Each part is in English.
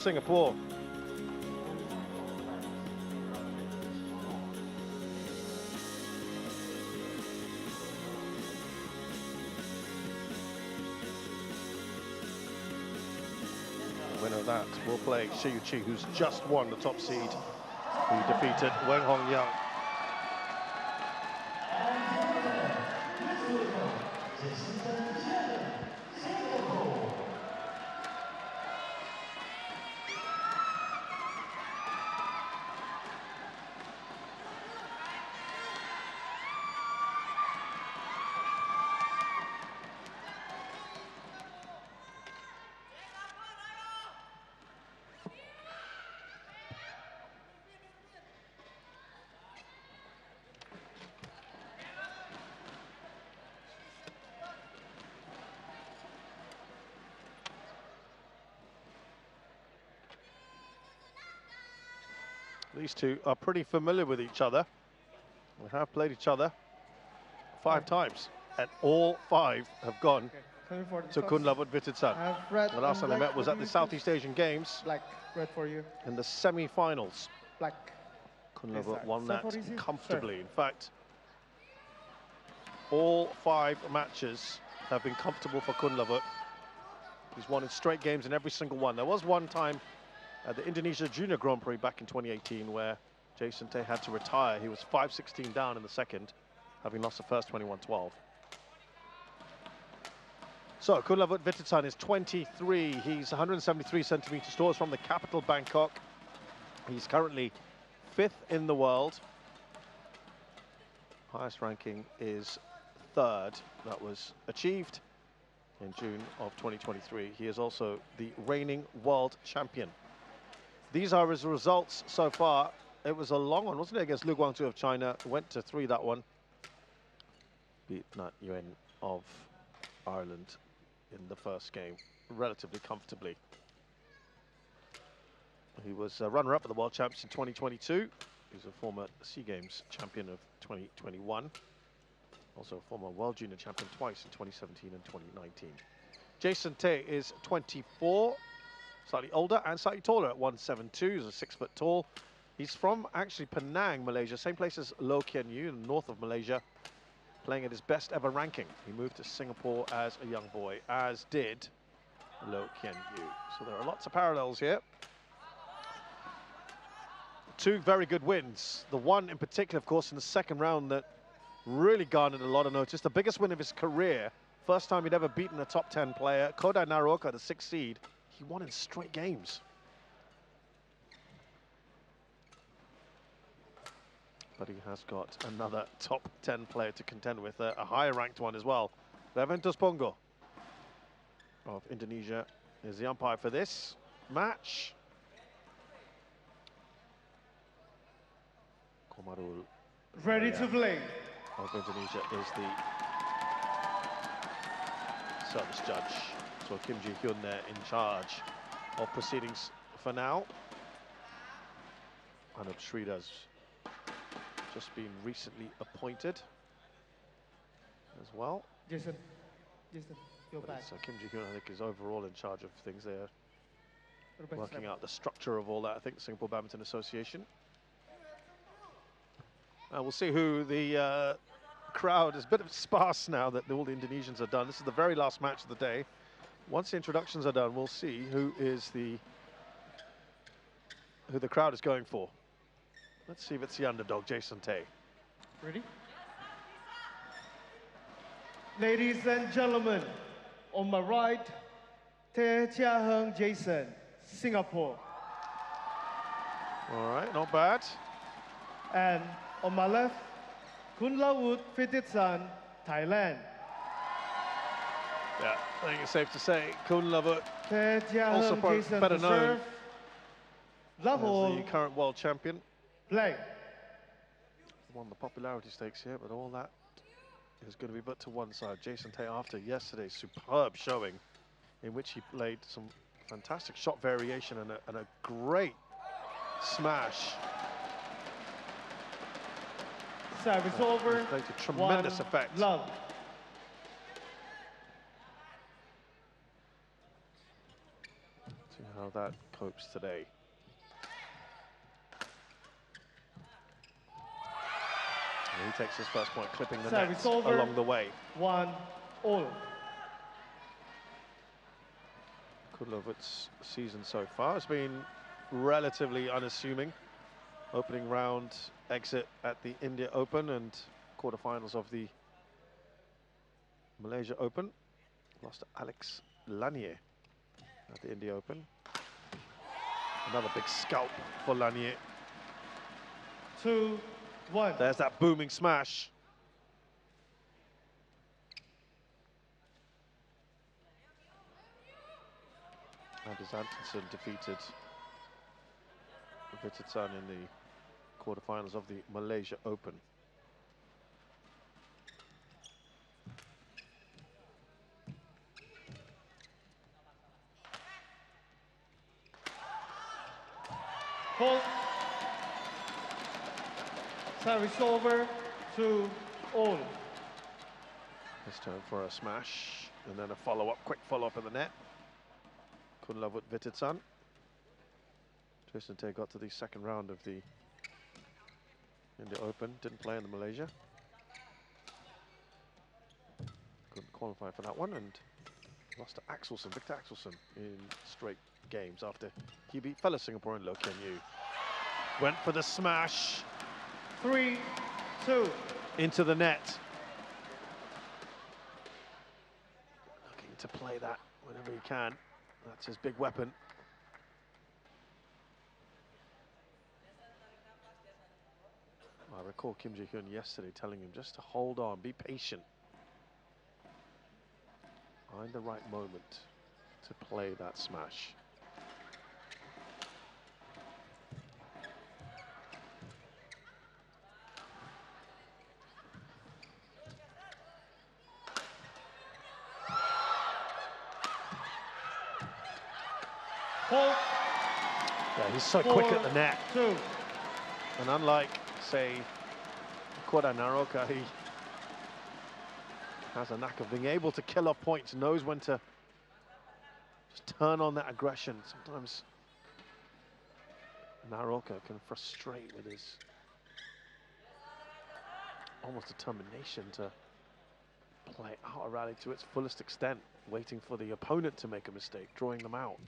Singapore. The winner of that will play Shi Yuqi, who's just won the top seed, who defeated Wen Hongyang. These two are pretty familiar with each other. We have played each other 5 times, and all 5 have gone to Kunlavut Vitidsarn. The last time they met was at the Southeast Asian Games. Black, red for you. In the semi-finals. Black. Kunlavut won that comfortably. In fact, all 5 matches have been comfortable for Kunlavut. He's won in straight games in every single one. There was one time at the Indonesia Junior Grand Prix back in 2018 where Jason Tay had to retire. He was 5-16 down in the second, having lost the first 21-12. So Kunlavut Vitidsarn is 23. He's 173 centimeters tall. He's from the capital, Bangkok. He's currently 5th in the world. Highest ranking is 3rd. That was achieved in June of 2023. He is also the reigning world champion. These are his results so far. It was a long one, wasn't it, against Lu Guangzhou of China. Went to 3 that one. Beat Nat Yuen of Ireland in the first game relatively comfortably. He was a runner-up at the World Champs in 2022. He's a former SEA Games champion of 2021. Also a former World Junior champion twice in 2017 and 2019. Jason Tay is 24. Slightly older and slightly taller at 172. He's a 6 foot tall. He's from actually Penang, Malaysia, same place as Loh Kian Yu in the north of Malaysia, playing at his best ever ranking. He moved to Singapore as a young boy, as did Loh Kian Yu. So there are lots of parallels here. 2 very good wins. The one in particular, of course, in the second round that really garnered a lot of notice. The biggest win of his career. First time he'd ever beaten a top 10 player. Kodai Naruoka, the 6th seed. He won in straight games. But he has got another top 10 player to contend with, a higher ranked one as well. Leventus Pongo of Indonesia is the umpire for this match. Komarul ready to play of Indonesia is the service judge. So Kim Ji-hyun there in charge of proceedings for now. Anup Sridhar's just been recently appointed as well. Jason, you're back. So Kim Ji-hyun, I think, is overall in charge of things there, working out the structure of all that. I think the Singapore Badminton Association. We'll see who the crowd is a bit sparse now that all the Indonesians are done. This is the very last match of the day. Once the introductions are done, we'll see who the crowd is going for. Let's see if it's the underdog, Jason Tay. Ready? Ladies and gentlemen, on my right, Jia Heng Jason, Singapore. All right, not bad. And on my left, Kunlavut Vitidsarn, Thailand. Yeah, I think it's safe to say Kunlavut, also Jason better known as the the current world champion. Play. Won the popularity stakes here, but all that is going to be put to one side. Jason Tay, after yesterday's superb showing, in which he played some fantastic shot variation and a great smash. Service over. Played to tremendous effect. Love. See how that hopes today. And he takes his first point, clipping the net along the way. 1-all. Kunlavut's season so far has been relatively unassuming. Opening round exit at the India Open and quarterfinals of the Malaysia Open. Lost to Alex Lanier at the India Open. Another big scalp for Lanier. 2-1. There's that booming smash. Anders Antonsen defeated Vitidsarn in the quarterfinals of the Malaysia Open. Hold. Service over, 2-all. This time for a smash and then a follow-up, quick follow-up in the net. Kunlavut Vitidsarn. Jason Tay got to the second round of the India Open, didn't play in the Malaysia. Couldn't qualify for that one and lost to Axelsen, Victor Axelsen, in straight games after he beat fellow Singaporean Loh Kian Yu. Went for the smash. 3-2. Into the net. Looking to play that whenever he can. That's his big weapon. I recall Kim Ji-hyun yesterday telling him just to hold on, be patient. Find the right moment to play that smash. Hold. Yeah, he's so quick at the net. 4-2. And unlike, say, Kodai Naroka, he has a knack of being able to kill off points, knows when to just turn on that aggression. Sometimes Naroka can frustrate with his almost determination to play out a rally to its fullest extent, waiting for the opponent to make a mistake, drawing them out.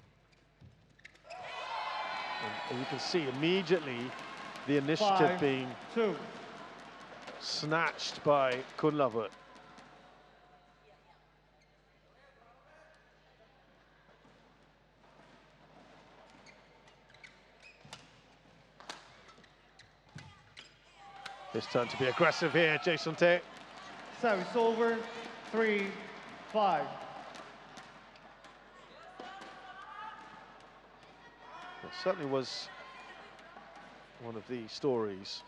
And you can see immediately the initiative being 5-2. snatched by Kunlavut. His turn to be aggressive here, Jason Tay. Service over, 3-5. It certainly was one of the stories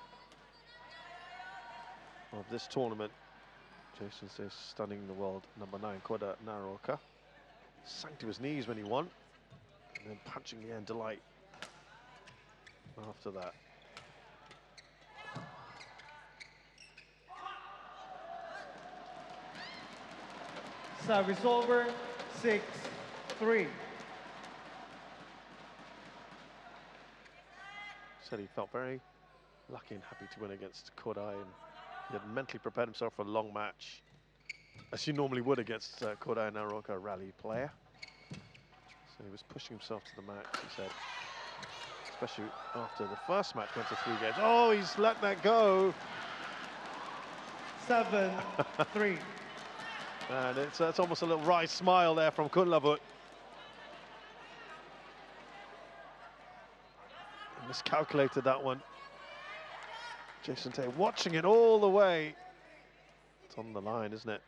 of this tournament. Jason Tay stunning the world number 9, Kodai Naroka. Sank to his knees when he won, and then punching the air in delight after that. Service over, 6-3. Said he felt very lucky and happy to win against Kodai, and he had mentally prepared himself for a long match, as you normally would against Kodai Naroka, a rally player. So he was pushing himself to the max, he said, especially after the first match went to 3 games. Oh, he's let that go. 7-3. And it's almost a little wry smile there from Kunlavut. Miscalculated that one. Jason Tay watching it all the way. It's on the line, isn't it?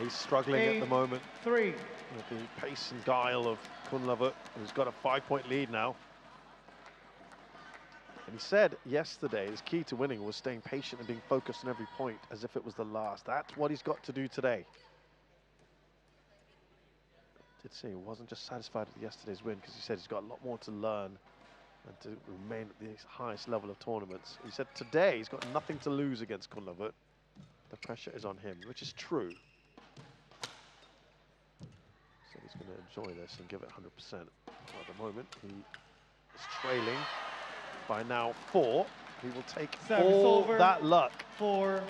He's struggling at the moment 3. with the pace and guile of Kunlavut, who's got a 5-point lead now. And he said yesterday his key to winning was staying patient and being focused on every point as if it was the last. That's what he's got to do today. Did say he wasn't just satisfied with yesterday's win, because he said he's got a lot more to learn and to remain at the highest level of tournaments. He said today he's got nothing to lose against Kunlavut. the pressure is on him, which is true. So he's going to enjoy this and give it 100%. At the moment, he is trailing by now 4. He will take all that luck. 4-8.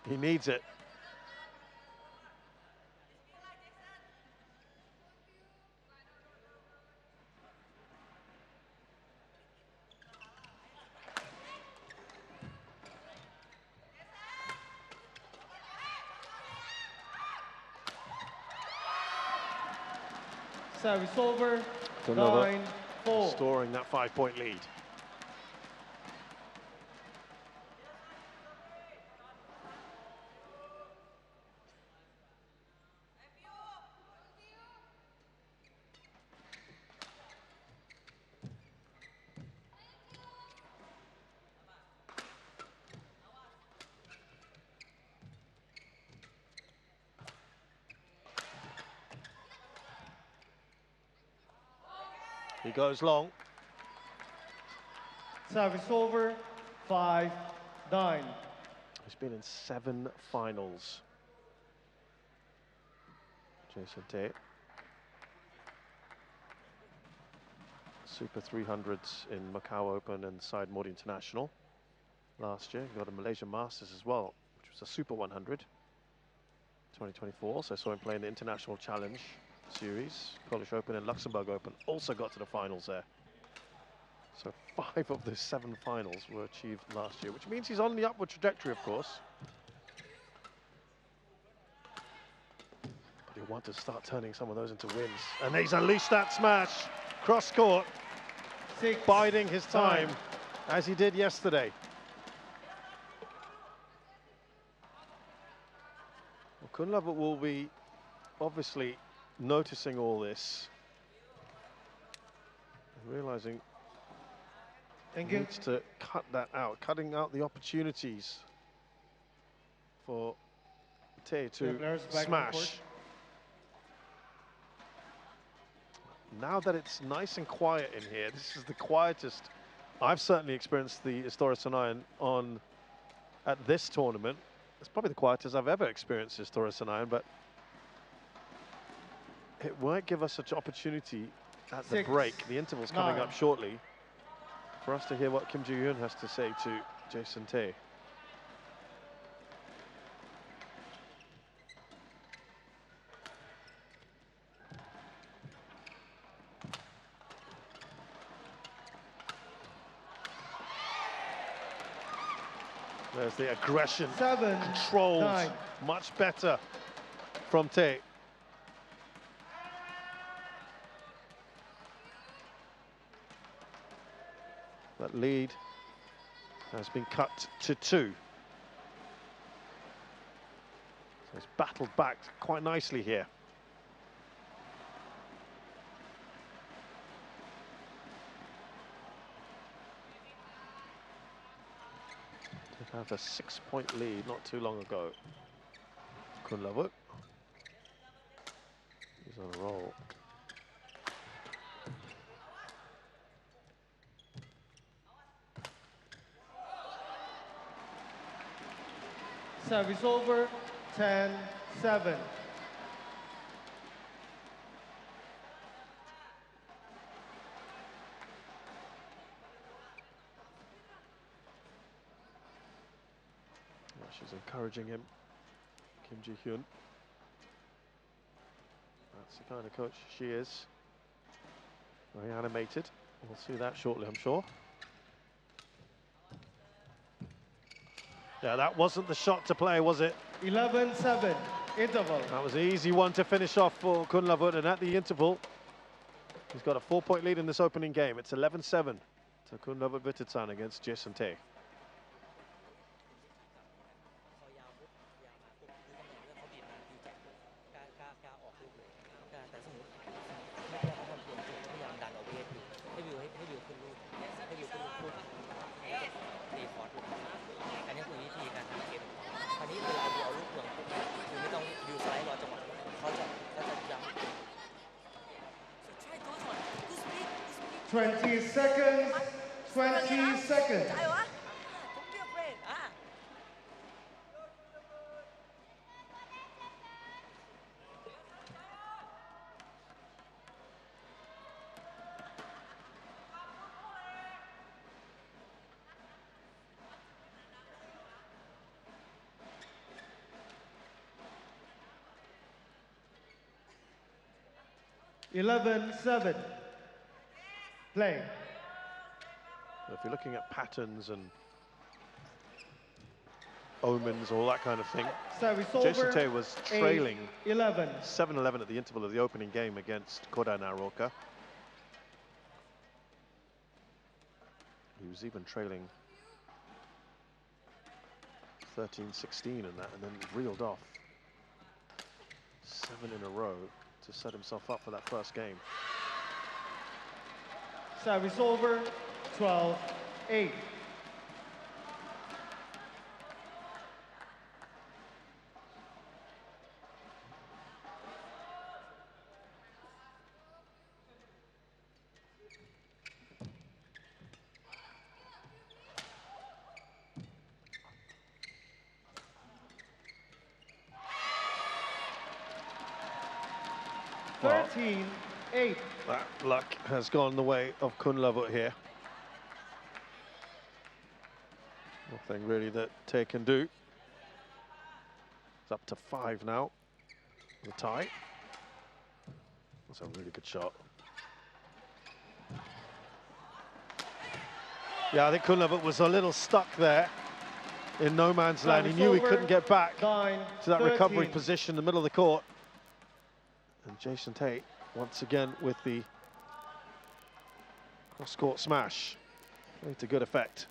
He needs it. Service over, 9-4. Restoring that 5-point lead. He goes long. Service over, 5-9. He's been in 7 finals. Jason Tay. Super 300s in Macau Open and Sidemore International. Last year, he got a Malaysian Masters as well, which was a Super 100. 2024, so I saw him play in the International Challenge Series, Polish Open and Luxembourg Open. Also got to the finals there. So 5 of the 7 finals were achieved last year, which means he's on the upward trajectory, of course. But he'll want to start turning some of those into wins. And he's unleashed that smash. Cross court, biding his time, as he did yesterday. Well, Kunlavut will be obviously noticing all this and realizing he needs to cut that out, cutting out the opportunities for Tay to smash. Now that it's nice and quiet in here, this is the quietest I've certainly experienced the Istora Senayan on at this tournament. It's probably the quietest I've ever experienced Istora Senayan, but it won't give us such opportunity at the break. The interval's coming up shortly for us to hear what Kim Ji-hyun has to say to Jason Tay. There's the aggression, controlled much better from Tay. That lead has been cut to 2. So he's battled back quite nicely here. They have a 6-point lead not too long ago. Kunlavut. He's on a roll. Service over, 10-7. She's encouraging him, Kim Ji-hyun. That's the kind of coach she is. Very animated. We'll see that shortly, I'm sure. Yeah, that wasn't the shot to play, was it? 11-7, interval. That was an easy one to finish off for Kunlavut, and at the interval, he's got a 4-point lead in this opening game. It's 11-7 to Kunlavut Vitidsarn against Jason Tay. Twenty seconds. 20 seconds. 11-7. Play. If you're looking at patterns and omens, all that kind of thing, Service Jason over. Tay was trailing 11. 7-11 at the interval of the opening game against Koda Naroka. He was even trailing 13-16 in that, and then reeled off 7 in a row to set himself up for that first game. Service over. 12-8. Well, 13-8. that luck has gone the way of Kunlavut here. Nothing really that Tay can do. It's up to 5 now. The tie. That's a really good shot. Yeah, I think Kunlavut was a little stuck there in no man's land. He knew he couldn't get back to that recovery position in the middle of the court. And Jason Tay, once again, with the cross-court smash. Really to good effect.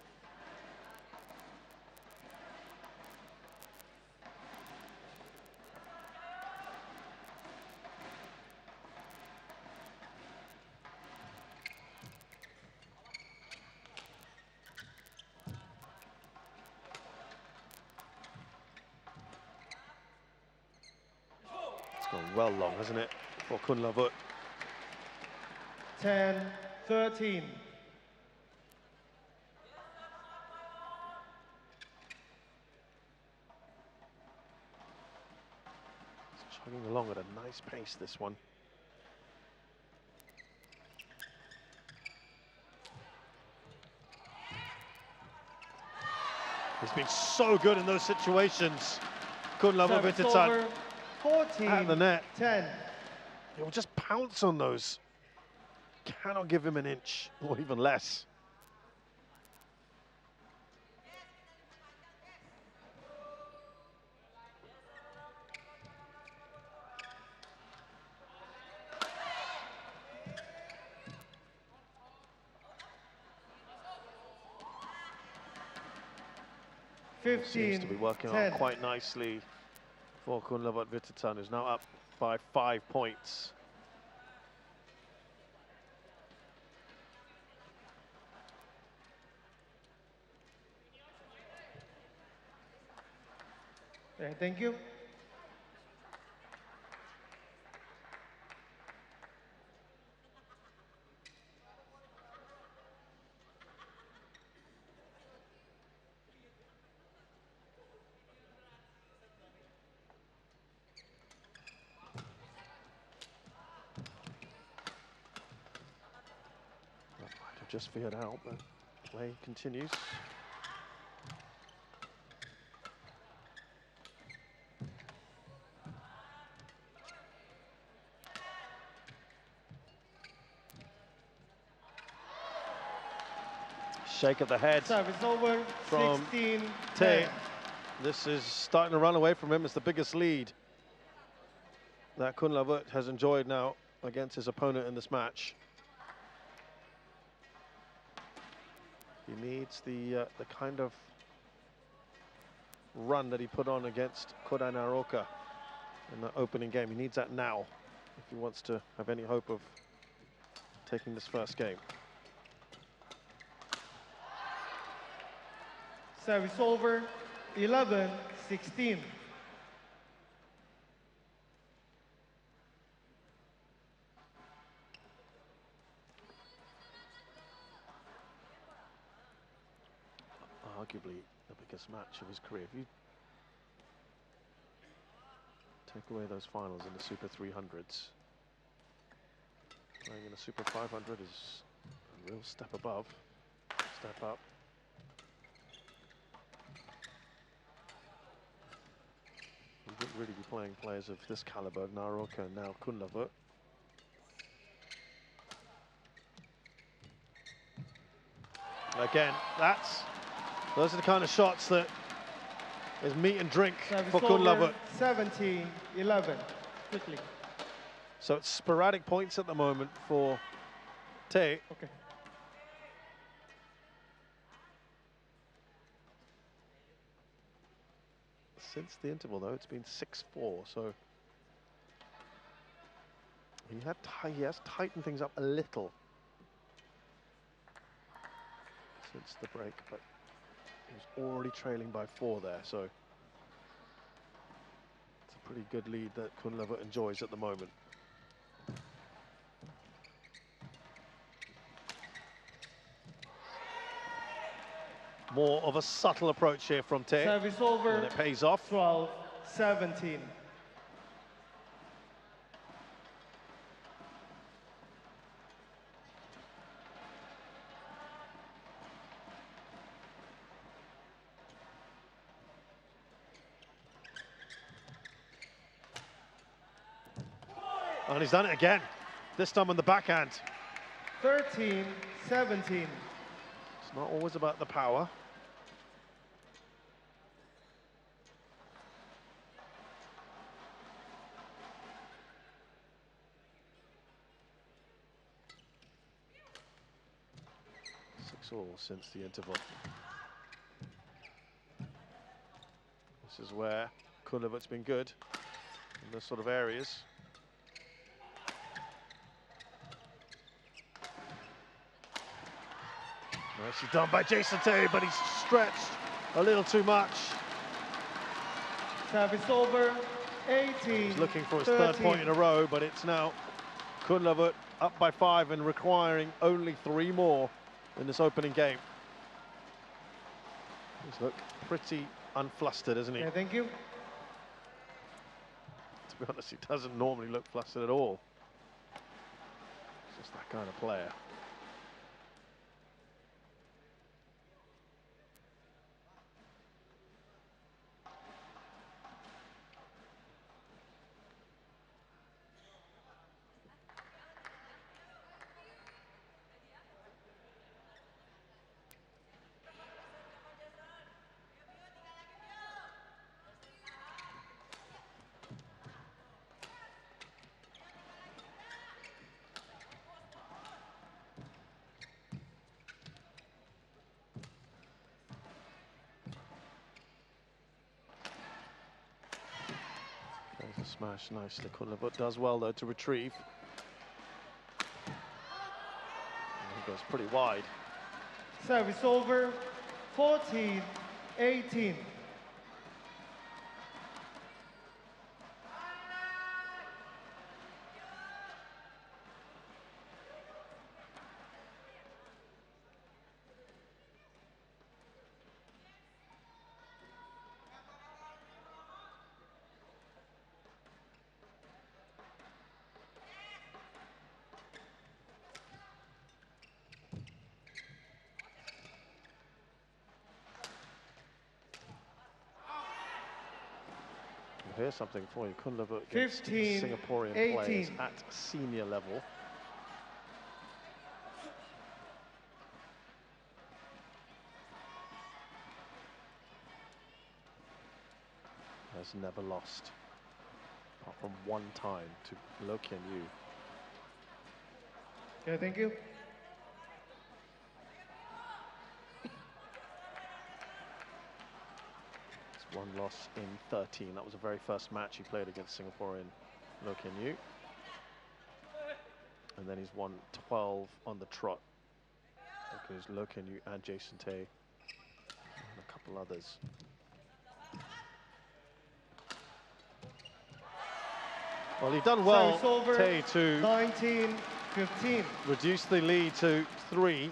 It's gone well long, hasn't it, for Kunlavut? 10-13. It's chugging along at a nice pace, this one. He's been so good in those situations. Kunlavut Vitidsarn at the net. 10. He'll just pounce on those. Cannot give him an inch or even less. Seems to be working out quite nicely for Kunlavut Vitidsarn, who's now up by 5 points. Okay, thank you. That might have just veered out, but play continues. Shake of the head Service over. from 16-10. Tay. This is starting to run away from him. It's the biggest lead that Kunlavut has enjoyed now against his opponent in this match. He needs the kind of run that he put on against Koda Naroka in the opening game. He needs that now if he wants to have any hope of taking this first game. Service over. 11-16. Arguably the biggest match of his career. If you take away those finals in the Super 300s, playing in a Super 500 is a real step above, step up. You wouldn't really be playing players of this caliber, Naroka and now Kunlavut. Again, those are the kind of shots that is meat and drink Service for Kunlavut. 17-11, quickly. So it's sporadic points at the moment for Tae. Okay. Since the interval, though, it's been 6-4, so he has tightened things up a little since the break, but he was already trailing by 4 there, so it's a pretty good lead that Kunlavut enjoys at the moment. More of a subtle approach here from Tae, Service over. and it pays off. 12-17. And he's done it again, this time on the backhand. 13-17. It's not always about the power. All since the interval. This is where Kunlavut's been good in those sort of areas. Nicely done by Jason Tae, but he's stretched a little too much. Service over. 18. He's looking for his third point in a row, but it's now Kunlavut up by 5 and requiring only 3 more in this opening game. He's looked pretty unflustered, isn't he? Yeah, thank you. To be honest, he doesn't normally look flustered at all. He's just that kind of player. There's a smash nicely. Kunlavut does well, though, to retrieve. And he goes pretty wide. Service over. 14-18. Here's something for you. Kunlavut against 15, Singaporean 18. players at senior level. Has never lost, apart from one time, to Lo Kian Yu. Okay, thank you. One loss in 13. That was the very first match he played against Singaporean Lo Kian Yu. And then he's won 12 on the trot against Lo Kian Yu and Jason Tae and a couple others. Well, he's done well, Tae, to 19-15. reduce the lead to 3.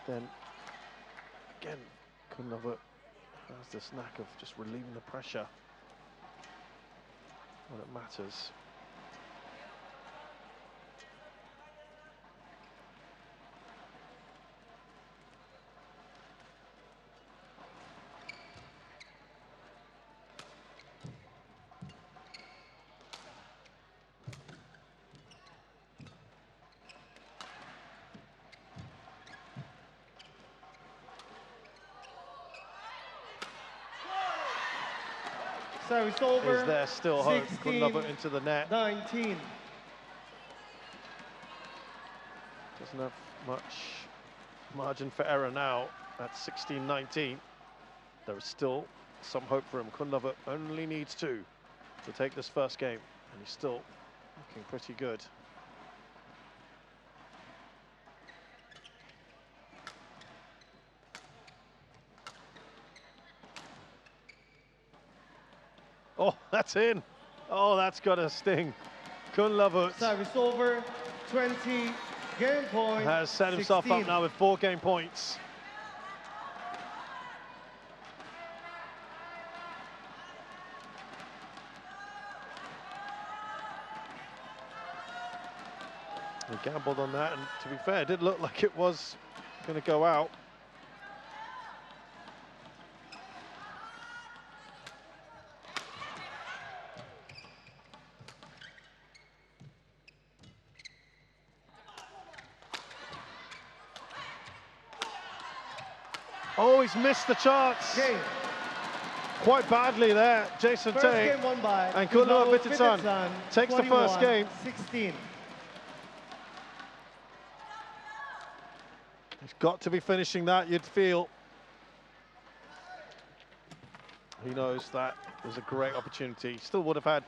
Then, again, Kunlavut has this knack of just relieving the pressure when it matters. Service over. Is there still hope? 16, Kunlavut into the net. 19. Doesn't have much margin for error now at 16-19. There is still some hope for him. Kunlavut only needs 2 to take this first game, and he's still looking pretty good. Oh, that's in. Oh, that's got a sting. Kunlavut Service over. 20. Game point. has set himself 16. up now with 4 game points. He gambled on that, and to be fair, it did look like it was going to go out. Oh, he's missed the chance. Game. Quite badly there, Jason First Tay. game won by And Kunlavut Vitidsarn takes the first game. 16. He's got to be finishing that, you'd feel. He knows that was a great opportunity. Still would have had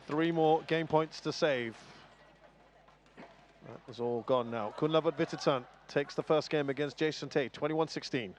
3 more game points to save. That was all gone now. Kunlavut Vitidsarn takes the first game against Jason Tay, 21-16.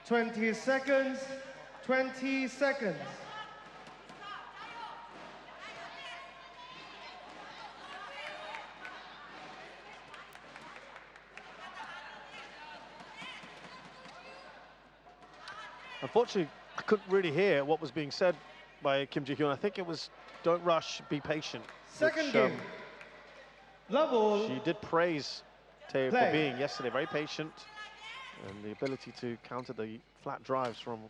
Twenty seconds. 20 seconds. Unfortunately, I couldn't really hear what was being said by Kim Ji-hyun. I think it was, don't rush, be patient. Second which, game. Level. She did praise Tay for being yesterday very patient, and the ability to counter the flat drives from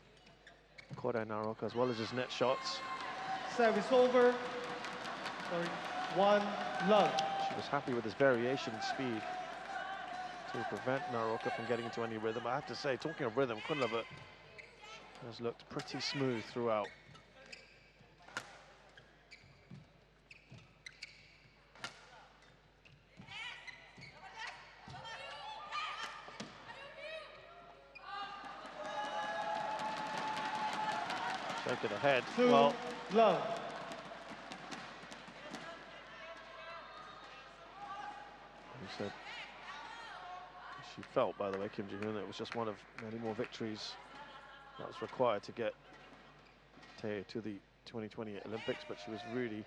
Kodai Naroka as well as his net shots. Service over. 1 love. She was happy with his variation in speed to prevent Naroka from getting into any rhythm. I have to say, talking of rhythm, Kunlavut has looked pretty smooth throughout. Take it ahead. 2 Well, love. he said she felt, by the way, Kim Ji-hyun, that it was just one of many more victories that was required to get Tay to the 2020 Olympics, but she was really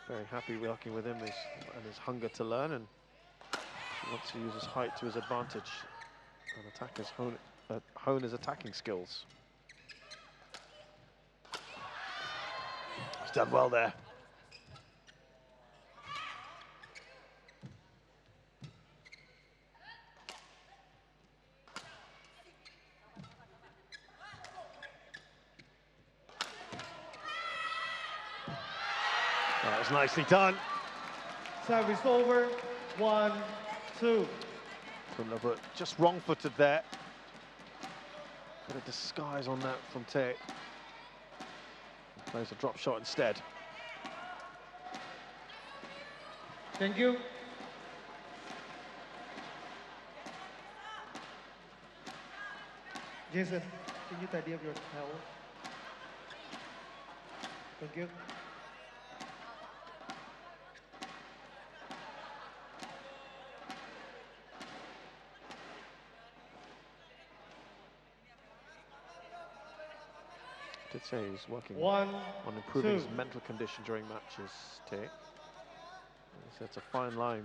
very happy working with him and his hunger to learn, and he wants to use his height to his advantage and hone his attacking skills. He's done well there. That was nicely done. Service over. 1, 2. Kunlavut just wrong-footed there. Got a disguise on that from Tay. Plays a drop shot instead. Thank you. Jason, can you tidy up your towel? Thank you. Did say he's working 1, on improving 2. his mental condition during matches, Tay. He said it's a fine line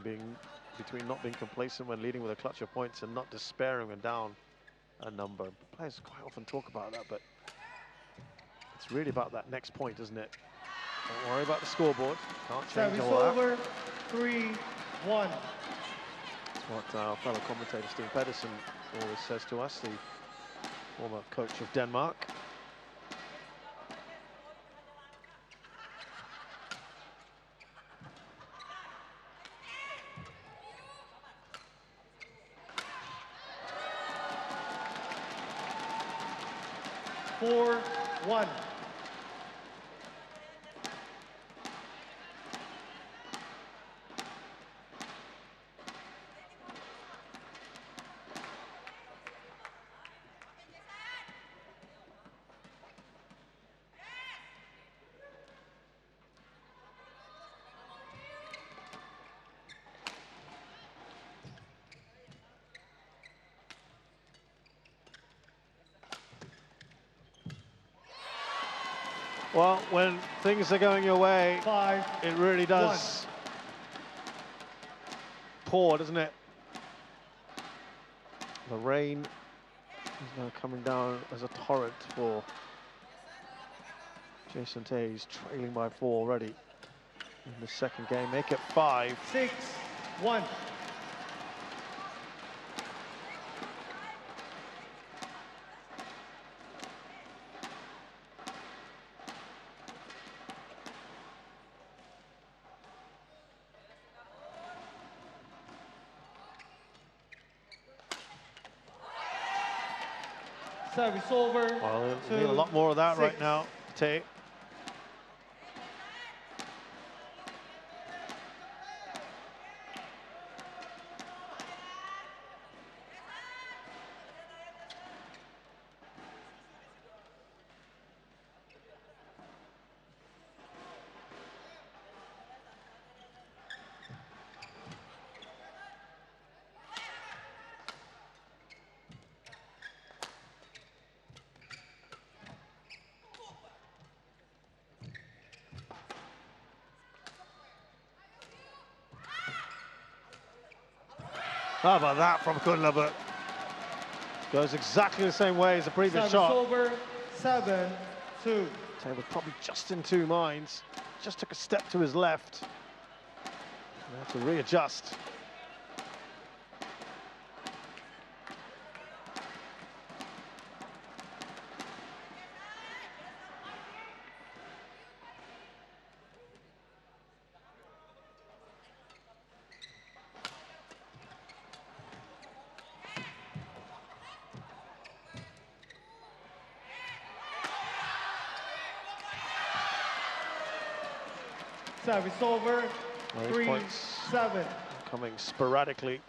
between not being complacent when leading with a clutch of points and not despairing when down a number. Players quite often talk about that, but it's really about that next point, isn't it? Don't worry about the scoreboard. Can't change all that. Over 3-1. That's what our fellow commentator Steve Pedersen always says to us, the former coach of Denmark. Four, 1. Well, when things are going your way, 5, it really does pour, doesn't it? The rain is now coming down as a torrent for Jason Tay. He's trailing by 4 already in the second game. Make it 5. 6, 1. Service over. Well, we need a lot more of that 6. right now, Tay. How about that from Kunlavut? Goes exactly the same way as the previous shot. Over 7-2. Tay was probably just in 2 minds. Just took a step to his left. They have to readjust. Service over. 3-7. Coming sporadically.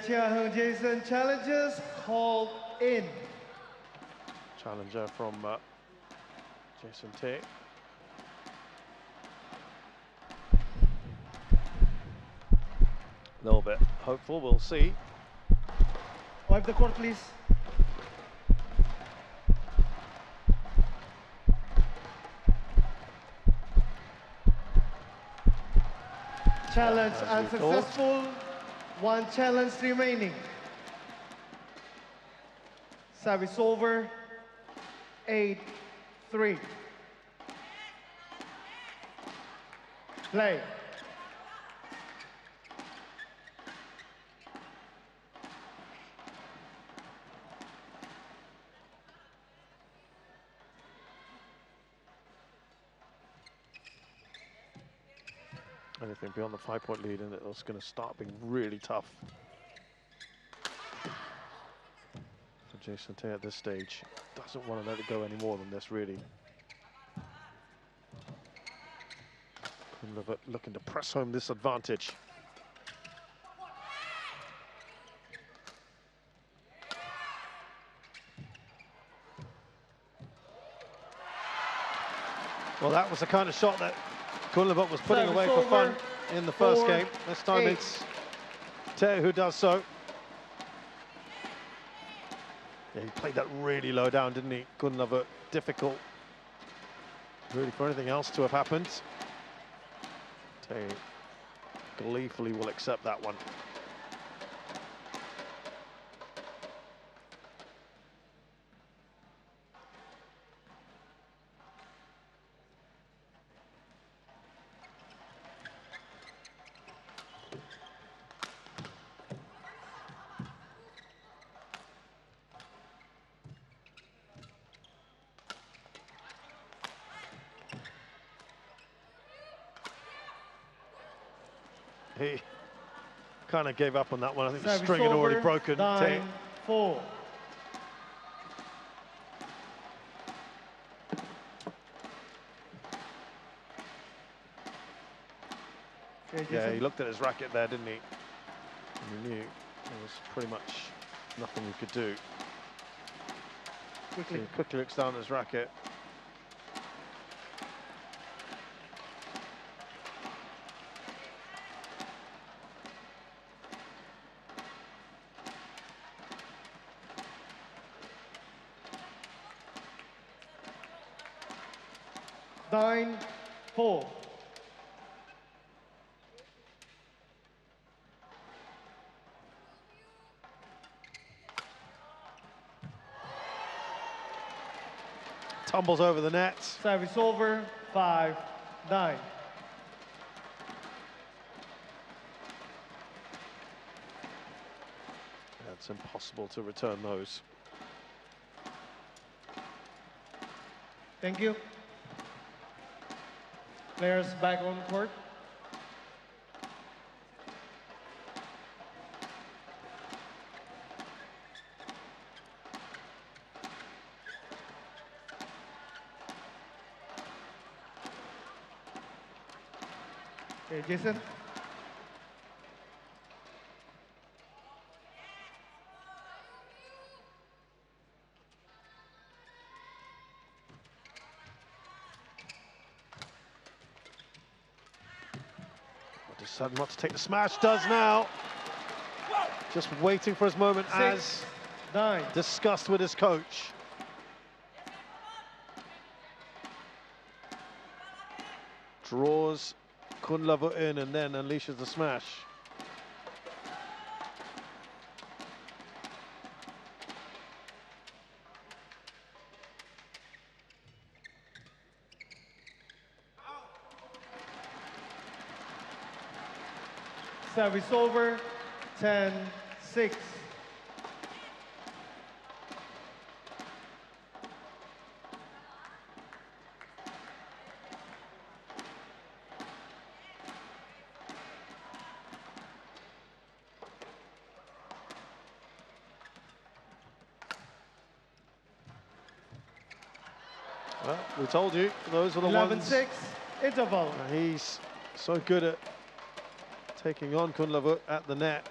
Jia Heng Jason challenges called in. Challenger from Jason Tay. A little bit hopeful, we'll see. Wipe the court, please. Challenge unsuccessful. 1 challenge remaining. Service over. 8-3. Play. Anything beyond the 5-point lead, and it's going to start being really tough for Jason Tay at this stage. Doesn't want to let it go any more than this, really. Kunlavut looking to press home this advantage. Well, that was the kind of shot that Kunlavut was putting away for fun in the first game. This time it's Tay who does so. Yeah, he played that really low down, didn't he? Kunlavut, difficult really for anything else to have happened. Tay gleefully will accept that one. He kind of gave up on that one. I think the string had already broken. 9-4. Yeah, he looked at his racket there, didn't he? And he knew there was pretty much nothing he could do. So he quickly looks down at his racket. Nine, 4. Tumbles over the net. Service over, 5-9. It's impossible to return those. Thank you. Players back on court. Okay, Jason. Decided not to take the smash, does now. Just waiting for his moment, 6, 9. as discussed with his coach. Draws Kunlavut in and then unleashes the smash. Service over, 10-6. Well, we told you, those are the 11-6, interval. He's so good at taking on Kunlavut at the net.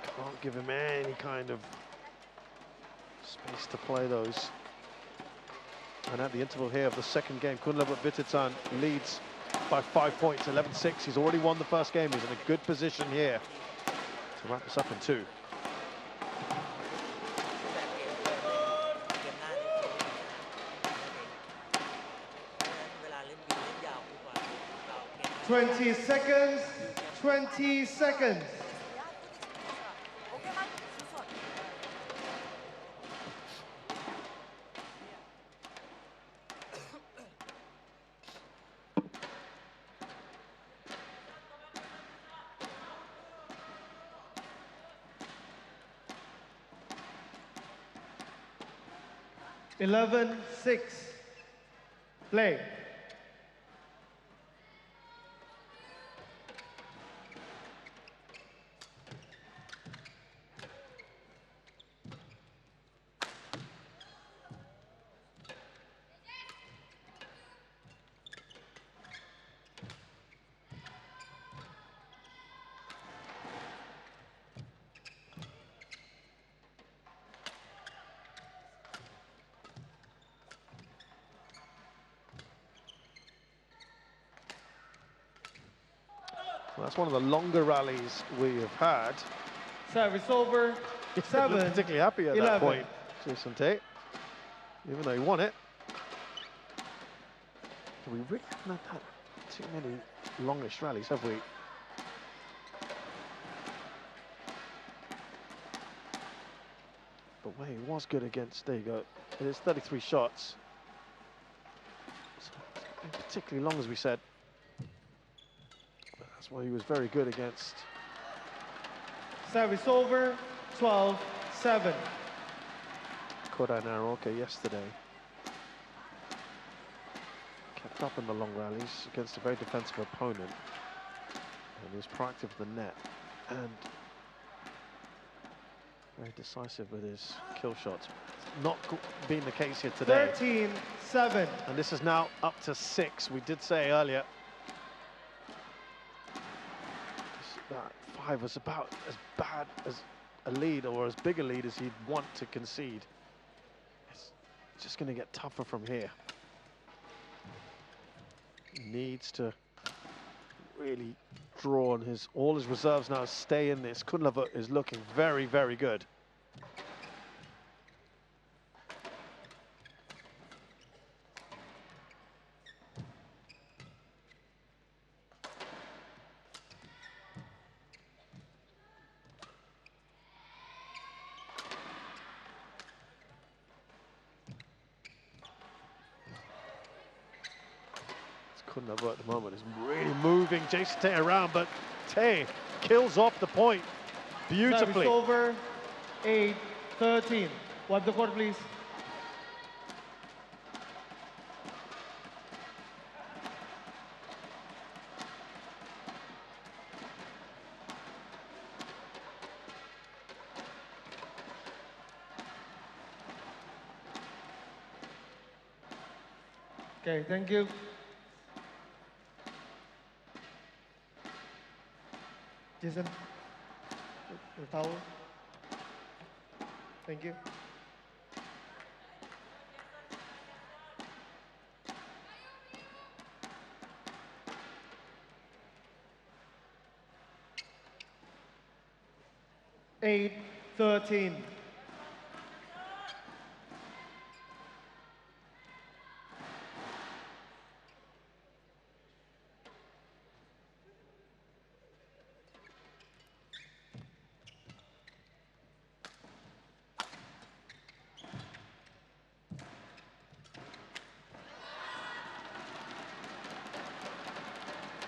Can't give him any kind of space to play those. And at the interval here of the second game, Kunlavut Vitidsarn leads by 5 points, 11-6. He's already won the first game. He's in a good position here to wrap this up in 2. Twenty seconds, 20 seconds. Eleven, 6. Play. Well, that's one of the longer rallies we have had. Service over. He didn't 7, look particularly happy at that 11. point, Jason Tate, even though he won it. We really haven't had too many longish rallies, have we? But where he was good against, there you go, it is 33 shots. So, particularly long, as we said. But that's why he was very good against. Service over. 12-7. Kodai Naoka yesterday. Kept up in the long rallies against a very defensive opponent. And he was proactive with the net. And very decisive with his kill shots. Not being the case here today. 13-7. And this is now up to 6. We did say earlier that 5 was about as bad as a lead, or as big a lead as he'd want to concede. It's just going to get tougher from here. He needs to really draw on all his reserves now, stay in this. Kunlavut is looking very, very good. Kunlavut at the moment is really moving Jason Tay around, but Tay kills off the point beautifully. Service over. 8-13. Wipe the court, please. Okay, thank you. Jason, your towel. Thank you. Eight, 13.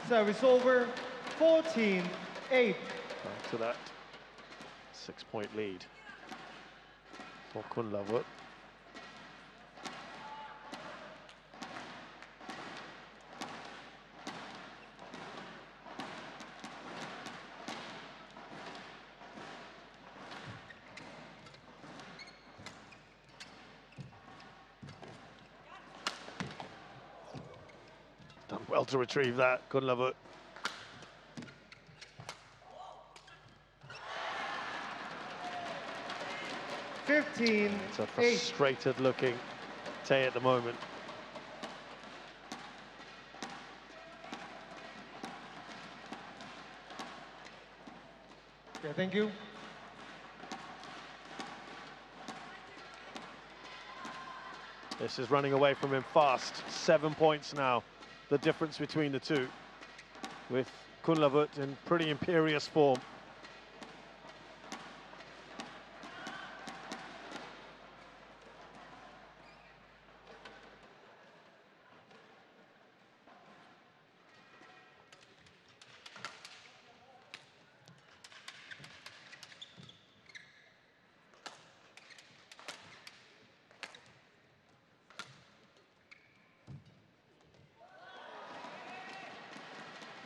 Service over. 14-8. Back to that 6-point lead for Kunlavut. Done well to retrieve that, Kunlavut. It's a frustrated looking Tay at the moment. Yeah, thank you. This is running away from him fast. 7 points now, the difference between the two, with Kunlavut in pretty imperious form.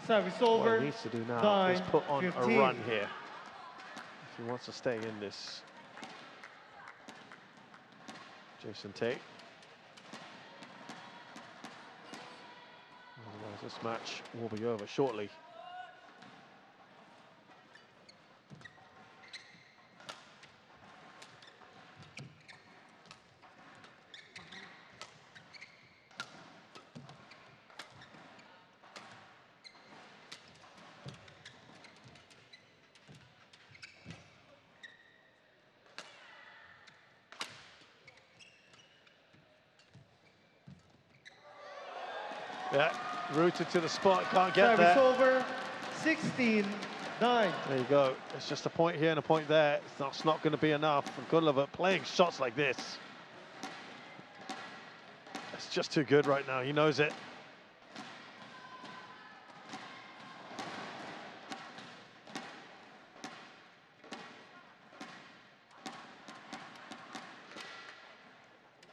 Service What over. he needs to do now 9, is put on 15. a run here if he wants to stay in this. Jason Tate. Otherwise, this match will be over shortly. Yeah, rooted to the spot, can't get Service there. over. 16-9. There you go. It's just a point here and a point there. It's not going to be enough. And Kunlavut playing shots like this. It's just too good right now. He knows it.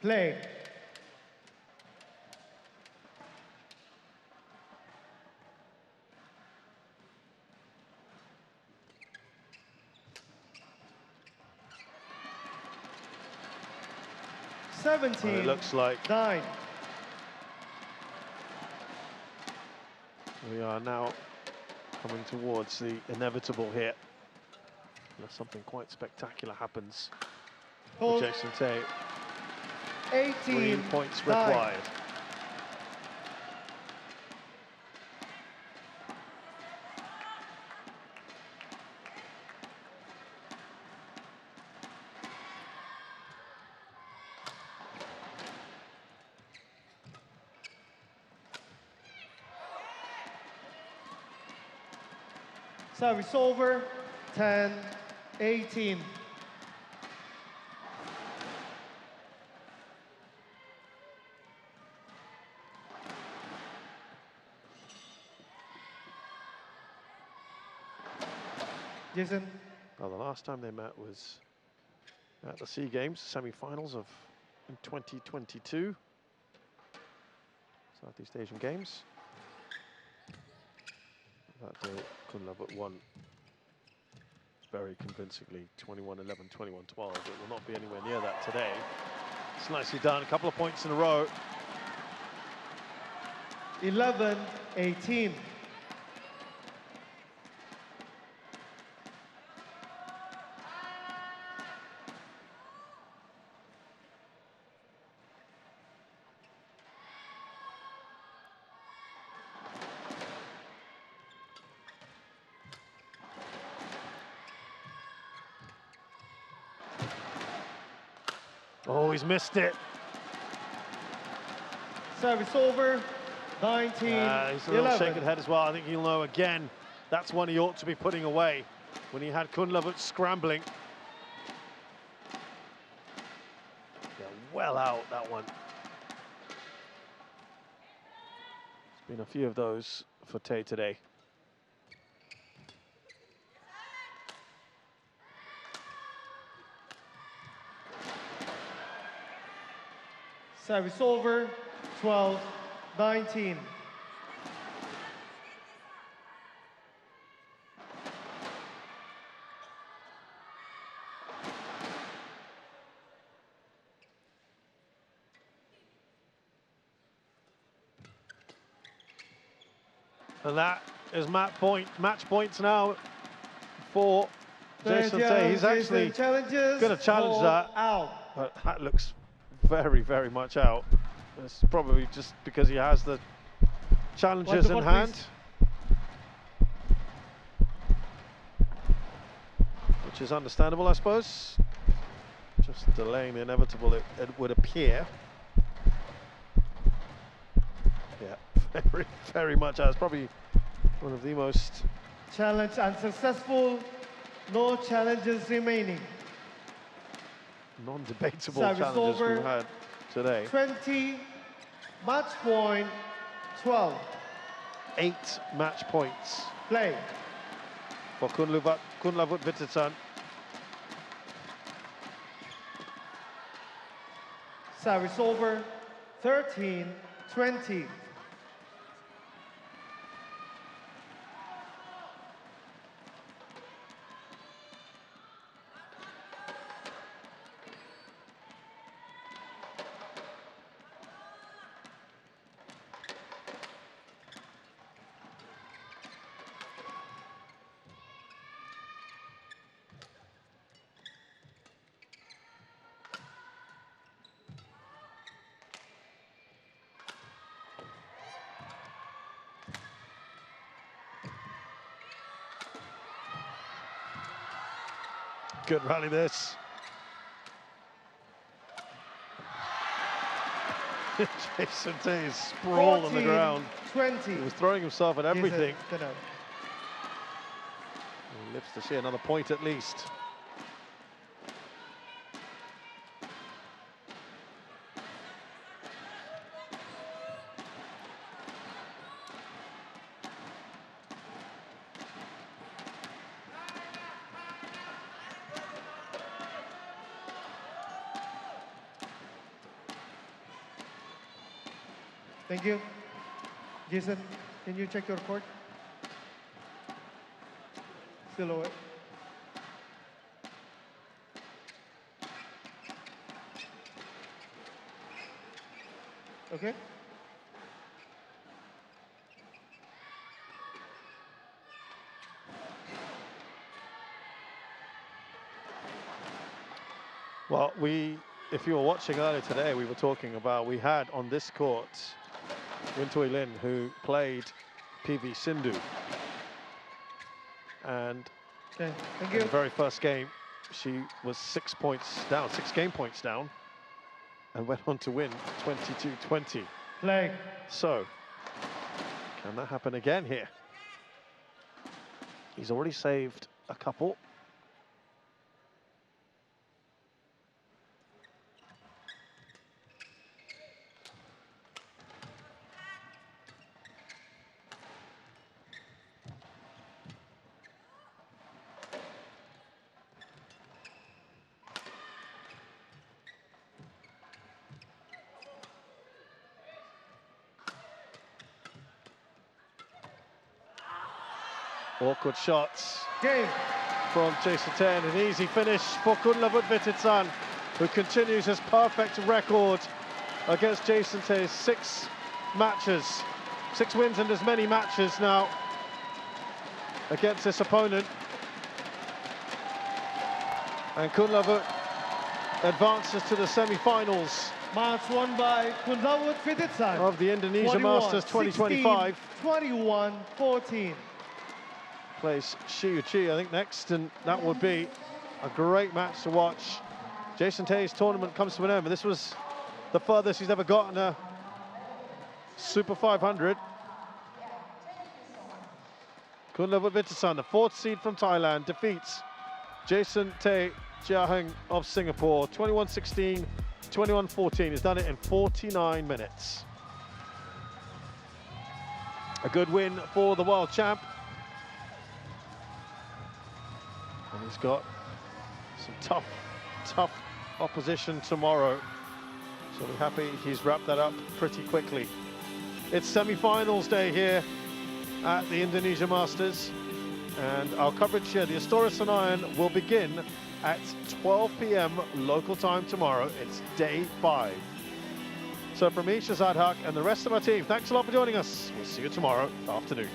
Play. Well, 17. it looks like 9. we are now coming towards the inevitable here. Unless something quite spectacular happens for Hold. Jason Tate. 18. 3 points 9. required. Service over. 10-18. Jason. Well, the last time they met was at the SEA Games, semi-finals of in 2022. Southeast Asian Games. That day, Kunlavut won very convincingly, 21-11, 21-12. It will not be anywhere near that today. It's nicely done, a couple of points in a row. 11-18. Oh, he's missed it. Service over. 19-11. He's a little shaking head as well. I think he'll know again. That's one he ought to be putting away when he had Kunlavut scrambling. Yeah, well out, that one. There's been a few of those for Tay today. Service over. 12-19. And that is match points now for Jason Tay. He's actually going to challenge that. Out. But that looks very, very much out. It's probably just because he has the challenges in hand. Which is understandable, I suppose. Just delaying the inevitable, it would appear. Yeah, very, very much out. It's probably one of the most... Challenge unsuccessful. No challenges remaining. Non-debatable Service challenges over. we've had today. 20, match point 12. 8 match points Play. for Kunlavut Vitidsarn. Service over. 13-20. Good rally this. Jason Tay is sprawled on the ground. 20. He was throwing himself at everything. He lives to see another point at least. Thank you. Jason, can you check your court? Still away. Okay. Well, if you were watching earlier today, we were talking about, we had on this court Win Tui Lin, who played PV Sindhu. And okay, thank in you. the very first game, she was 6 points down, 6 game points down, and went on to win 22-20. Play. So, can that happen again here? He's already saved a couple. Awkward shots Game. from Jason Tay, and an easy finish for Kunlavut Vitidsarn, who continues his perfect record against Jason Tay's 6 matches. 6 wins and as many matches now against this opponent. And Kunlavut advances to the semi-finals Match won by Kunlavut Vitidsarn of the Indonesia Masters 2025. 21-14. Plays Shiyu Chi, I think, next, and that would be a great match to watch. Jason Tay's tournament comes to an end, but this was the furthest he's ever gotten a Super 500. Kunlavut Vitidsarn, the 4th seed from Thailand, defeats Jason Tay, Jia Heng of Singapore, 21-16, 21-14. He's done it in 49 minutes. A good win for the world champ. And he's got some tough opposition tomorrow. So we're happy he's wrapped that up pretty quickly. It's semi-finals day here at the Indonesia Masters. And our coverage here, the Astora Senayan, will begin at 12 p.m. local time tomorrow. It's day 5. So from me, Shazad Haq, and the rest of our team, thanks a lot for joining us. We'll see you tomorrow afternoon.